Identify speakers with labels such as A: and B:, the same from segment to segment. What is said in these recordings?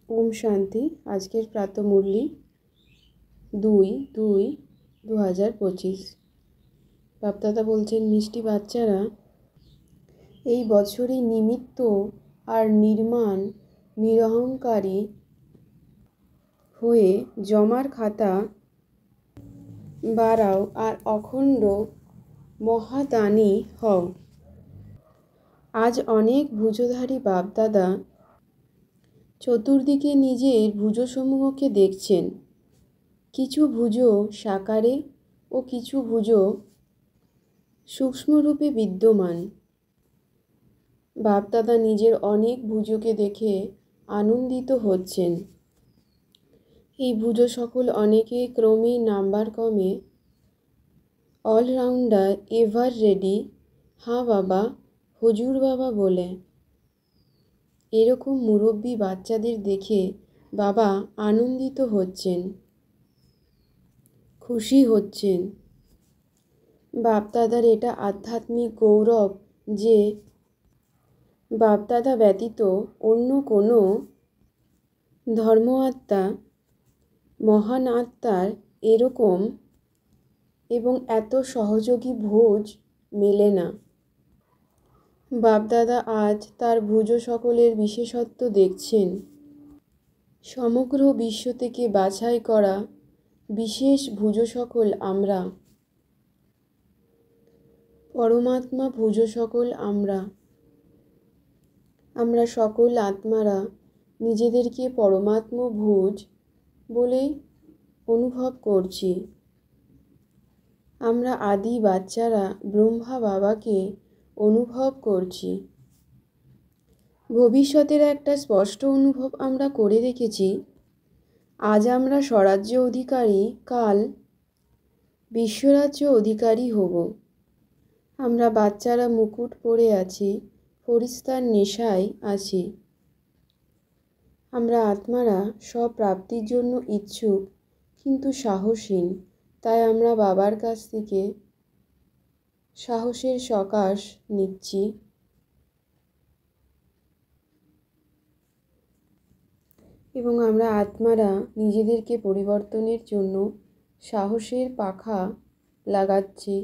A: ওম শান্তি। আজকের প্রাতঃমুরলি 2/2/2025। বাপদাদা বলছেন, মিষ্টি বাচ্চারা, এই বছরই নিমিত্ত আর নির্মাণ নিরহংকারী হয়ে জমার খাতা বাড়াও আর অখণ্ড মহাদানী হও। আজ অনেক ভুজধারী বাপদাদা চতুর্দিকে নিজের ভুজসমূহকে দেখছেন। কিছু ভুজো সাকারে ও কিছু ভুজো সূক্ষ্মরূপে বিদ্যমান। বাপদাদা নিজের অনেক ভুজোকে দেখে আনন্দিত হচ্ছেন। এই ভুজো সকল অনেকে ক্রমে নাম্বার কমে অলরাউন্ডার, এভার রেডি, হাঁ বাবা, হুজুর বাবা বলে। এরকম মুরব্বী বাচ্চাদের দেখে বাবা আনন্দিত হচ্ছেন, খুশি হচ্ছেন। বাপদাদার এটা আধ্যাত্মিক গৌরব যে বাপদাদা ব্যতীত অন্য কোনো ধর্ম আত্মা, মহান আত্মার এরকম এবং এত সহযোগী ভোজ মেলে না। বাপদাদা আজ তার ভুজো সকলের বিশেষত্ব দেখছেন। সমগ্র বিশ্ব থেকে বাছাই করা বিশেষ ভুজো সকল আমরা, পরমাত্মা ভুজো সকল আমরা। আমরা সকল আত্মারা নিজেদেরকে পরমাত্ম ভুজ বলেই অনুভব করছি। আমরা আদি বাচ্চারা ব্রহ্মা বাবাকে অনুভব করছি। ভবিষ্যতের একটা স্পষ্ট অনুভব আমরা করে রেখেছি। আজ আমরা স্বরাজ্য অধিকারী, কাল বিশ্বরাজ্য অধিকারী হব। আমরা বাচ্চারা মুকুট পরে আছি, ফরিস্তার নেশায় আছি। আমরা আত্মারা সব প্রাপ্তির জন্য ইচ্ছুক কিন্তু সাহসহীন। তাই আমরা বাবার কাছ থেকে সাহসের সকাশ নিচ্ছি। এবং আমরা আত্মারা নিজেদেরকে পরিবর্তনের জন্য সাহসের পাখা লাগাচ্ছি।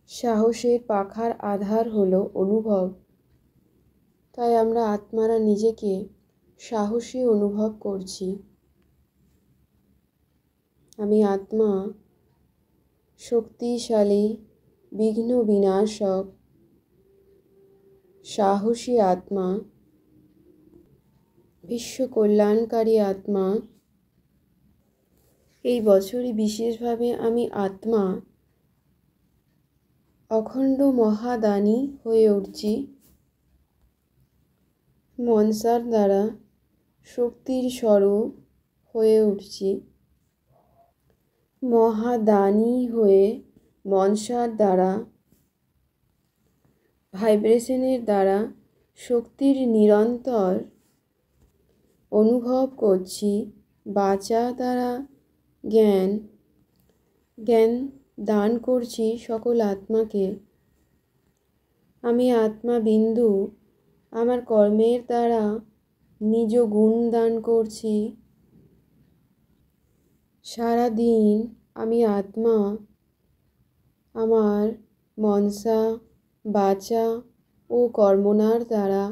A: সাহসের পাখার আধার হলো অনুভব। তাই আমরা আত্মারা নিজেকে সাহসী অনুভব করছি। আমি আত্মা শক্তিশালী, বিঘ্ন বিনাশক, সাহসী আত্মা, বিশ্ব কল্যাণকারী আত্মা। এই বছরই বিশেষভাবে আমি আত্মা অখণ্ড মহাদানী হয়ে উঠছি। মনসার দ্বারা শক্তির স্বরূপ হয়ে উঠছি। মহাদানী হয়ে মনসার দ্বারা, ভাইব্রেশনের দ্বারা শক্তির নিরন্তর অনুভব করছি। বাচা দ্বারা জ্ঞান দান করছি সকল আত্মাকে। আমি আত্মা বিন্দু আমার কর্মের দ্বারা নিজ গুণ দান করছি। সারাদিন আমি আত্মা আমার মনসা, বাচা ও কর্মনার দ্বারা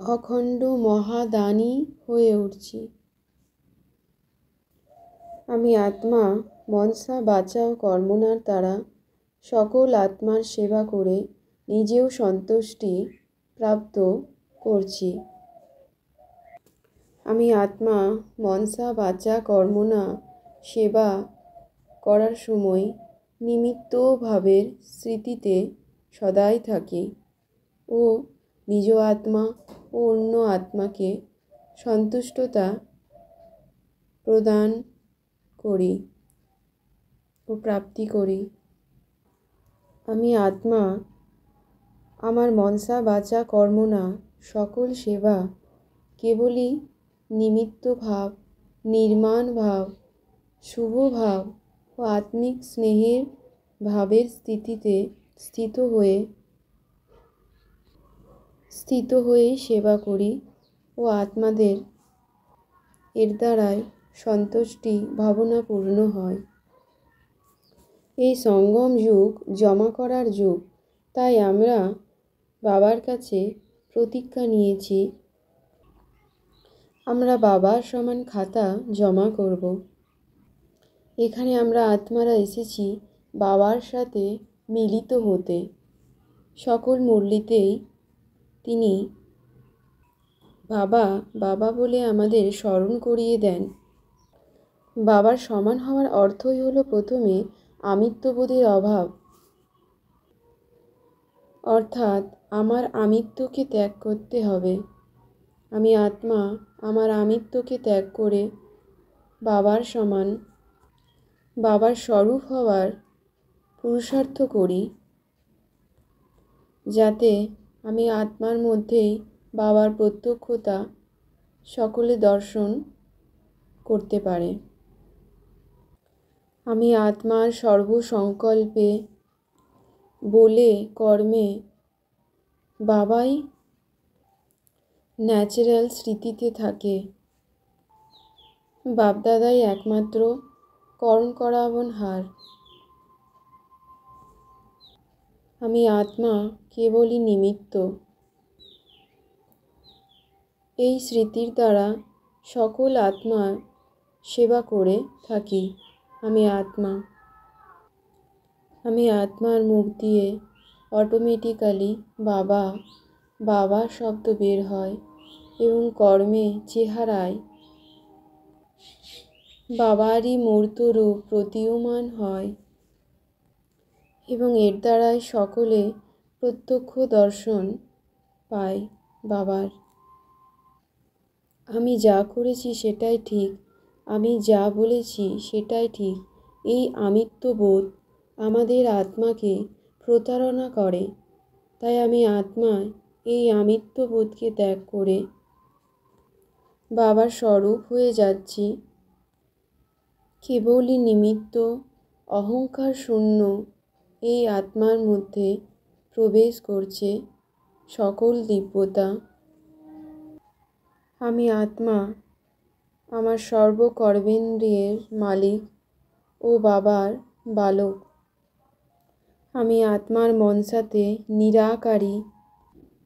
A: অখণ্ড মহাদানী হয়ে উঠছি। আমি আত্মা মনসা, বাচা ও কর্মনার দ্বারা সকল আত্মার সেবা করে নিজেও সন্তুষ্টি প্রাপ্ত করছি। আমি আত্মা মনসা, বাচা, কর্মনা সেবা করার সময় নিমিত্ত ভাবের স্মৃতিতে সদাই থাকি ও নিজ আত্মা ও অন্য আত্মাকে সন্তুষ্টতা প্রদান করি ও প্রাপ্তি করি। আমি আত্মা আমার মনসা, বাচা, কর্মনা সকল সেবা কেবলই নিমিত্ত ভাব, নির্মাণ ভাব, শুভ ভাব ও আত্মিক স্নেহের ভাবের স্থিতিতে স্থিত হয়ে স্থিত হয়ে সেবা করি ও আত্মাদের এর দ্বারাই সন্তুষ্টি ভাবনা পূর্ণ হয়। এই সঙ্গম যুগ জমা করার যুগ, তাই আমরা বাবার কাছে প্রতিজ্ঞা নিয়েছি আমরা বাবার সমান খাতা জমা করব। এখানে আমরা আত্মারা এসেছি বাবার সাথে মিলিত হতে। সকল মুরলিতেই তিনি বাবা বাবা বলে আমাদের স্মরণ করিয়ে দেন। বাবার সমান হওয়ার অর্থই হলো প্রথমে আমিত্ববোধের অভাব, অর্থাৎ আমার আমিত্বকে ত্যাগ করতে হবে। আমি আত্মা আমার আমিত্বকে ত্যাগ করে বাবার সমান, বাবার স্বরূপ হওয়ার পুরুষার্থ করি, যাতে আমি আত্মার মধ্যেই বাবার প্রত্যক্ষতা সকলে দর্শন করতে পারে। আমি আত্মার সর্বসংকল্পে বলে কর্মে বাবাই ন্যাচারাল স্মৃতিতে থাকে। বাপদাদাই একমাত্র কর্ম করাবন হার। আমি আত্মা কেবলই নিমিত্ত। এই স্মৃতির দ্বারা সকল আত্মার সেবা করে থাকি। আমি আত্মার মুখ দিয়ে অটোমেটিক্যালি বাবা বাবা শব্দ বের হয় এবং কর্মে চেহারায় বাবারই মূর্ত রূপ প্রতীয়মান হয় এবং এর দ্বারাই সকলে প্রত্যক্ষ দর্শন পায় বাবার। আমি যা করেছি সেটাই ঠিক, আমি যা বলেছি সেটাই ঠিক, এই আমিত্ববোধ আমাদের আত্মাকে প্রতারণা করে। তাই আমি আত্মায় এই আমিত্ববোধকে ত্যাগ করে বাবার স্বরূপ হয়ে যাচ্ছি। কেবলই নিমিত্ত অহংকার শূন্য এই আত্মার মধ্যে প্রবেশ করছে সকল দিব্যতা। আমি আত্মা আমার সর্বকর্মেন্দ্রিয়ের মালিক ও বাবার বালক। আমি আত্মার মনসাতে নিরাকারী,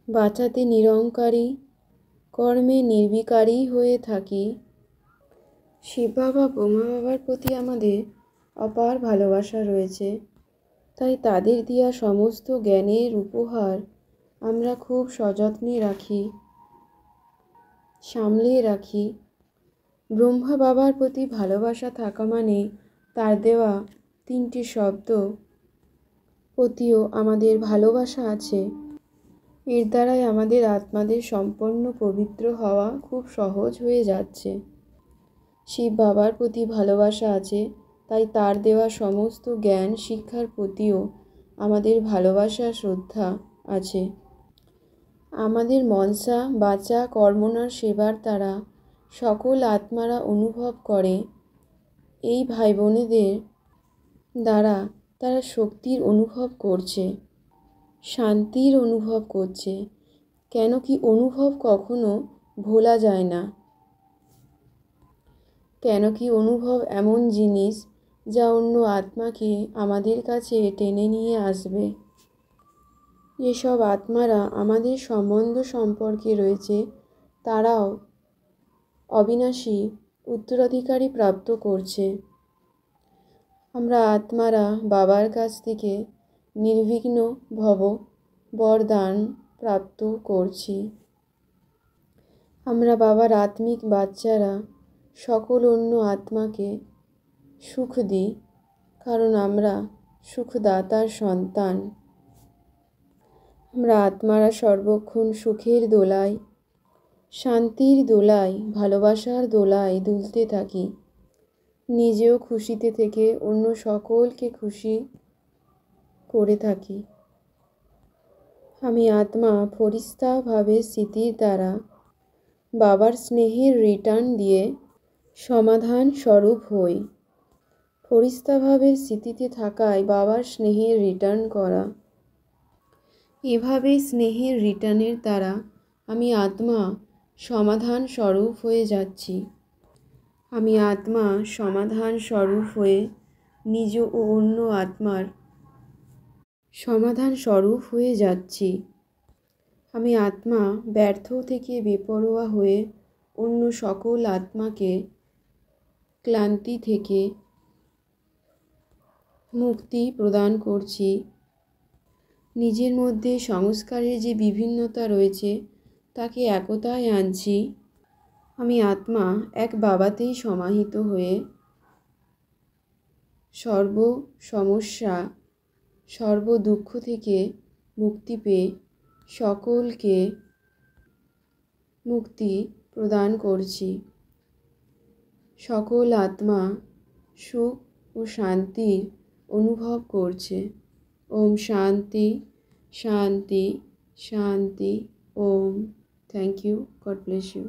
A: বাচাতে নিরঙ্কারী, কর্মে নির্বিকারী হয়ে থাকি। শিব বাবা ব্রহ্মা বাবার প্রতি আমাদের অপার ভালোবাসা রয়েছে, তাই তাদের দেওয়া সমস্ত জ্ঞানের উপহার আমরা খুব সযত্নে রাখি, সামলে রাখি। ব্রহ্মা বাবার প্রতি ভালোবাসা থাকা মানে তার দেওয়া 3টি শব্দ প্রতিও আমাদের ভালোবাসা আছে। এর দ্বারাই আমাদের আত্মাদের সম্পূর্ণ পবিত্র হওয়া খুব সহজ হয়ে যাচ্ছে। শিব বাবার প্রতি ভালোবাসা আছে, তাই তার দেওয়া সমস্ত জ্ঞান শিক্ষার প্রতিও আমাদের ভালোবাসা শ্রদ্ধা আছে। আমাদের মনসা বাচা কর্মণার সেবার দ্বারা সকল আত্মারা অনুভব করে এই ভাই বোনেদের দ্বারা তারা শক্তির অনুভব করছে, শান্তির অনুভব করছে। কেন কি অনুভব কখনো ভোলা যায় না। কেন কি অনুভব এমন জিনিস যা অন্য আত্মাকে আমাদের কাছে টেনে নিয়ে আসবে। যেসব আত্মারা আমাদের সম্বন্ধ সম্পর্কে রয়েছে তারাও অবিনাশী উত্তরাধিকারী প্রাপ্ত করছে। আমরা আত্মারা বাবার কাছ থেকে নির্বিঘ্ন ভব বরদান প্রাপ্ত করছি। আমরা বাবার আত্মিক বাচ্চারা সকল অন্য আত্মাকে সুখ দিই, কারণ আমরা সুখদাতার সন্তান। আমরা আত্মারা সর্বক্ষণ সুখের দোলায়, শান্তির দোলায়, ভালোবাসার দোলায় দুলতে থাকি। নিজেও খুশিতে থেকে অন্য সকলকে খুশি করে থাকি। আমি আত্মা ফরিস্তা ভাবের স্থিতির দ্বারা বাবার স্নেহের রিটার্ন দিয়ে সমাধান স্বরূপ হই। ফরিস্তা ভাবের স্থিতিতে থাকায় বাবার স্নেহের রিটার্ন করা। এভাবে স্নেহের রিটার্নের দ্বারা আমি আত্মা সমাধান স্বরূপ হয়ে যাচ্ছি। আমি আত্মা সমাধান স্বরূপ হয়ে নিজ ও অন্য আত্মার সমাধান স্বরূপ হয়ে যাচ্ছি। আমি আত্মা ব্যর্থ থেকে বেপরোয়া হয়ে অন্য সকল আত্মাকে ক্লান্তি থেকে মুক্তি প্রদান করছি। নিজের মধ্যে সংস্কারের যে বিভিন্নতা রয়েছে তাকে একতায় আনছি। আমি আত্মা এক বাবাতেই সমাহিত হয়ে সর্ব সমস্যা সর্ব দুঃখ থেকে মুক্তি পেয়ে সকলকে মুক্তি প্রদান করছি। সকল আত্মা সুখ ও শান্তির অনুভব করছে। ওম শান্তি শান্তি শান্তি। ওম। Thank you. God bless you.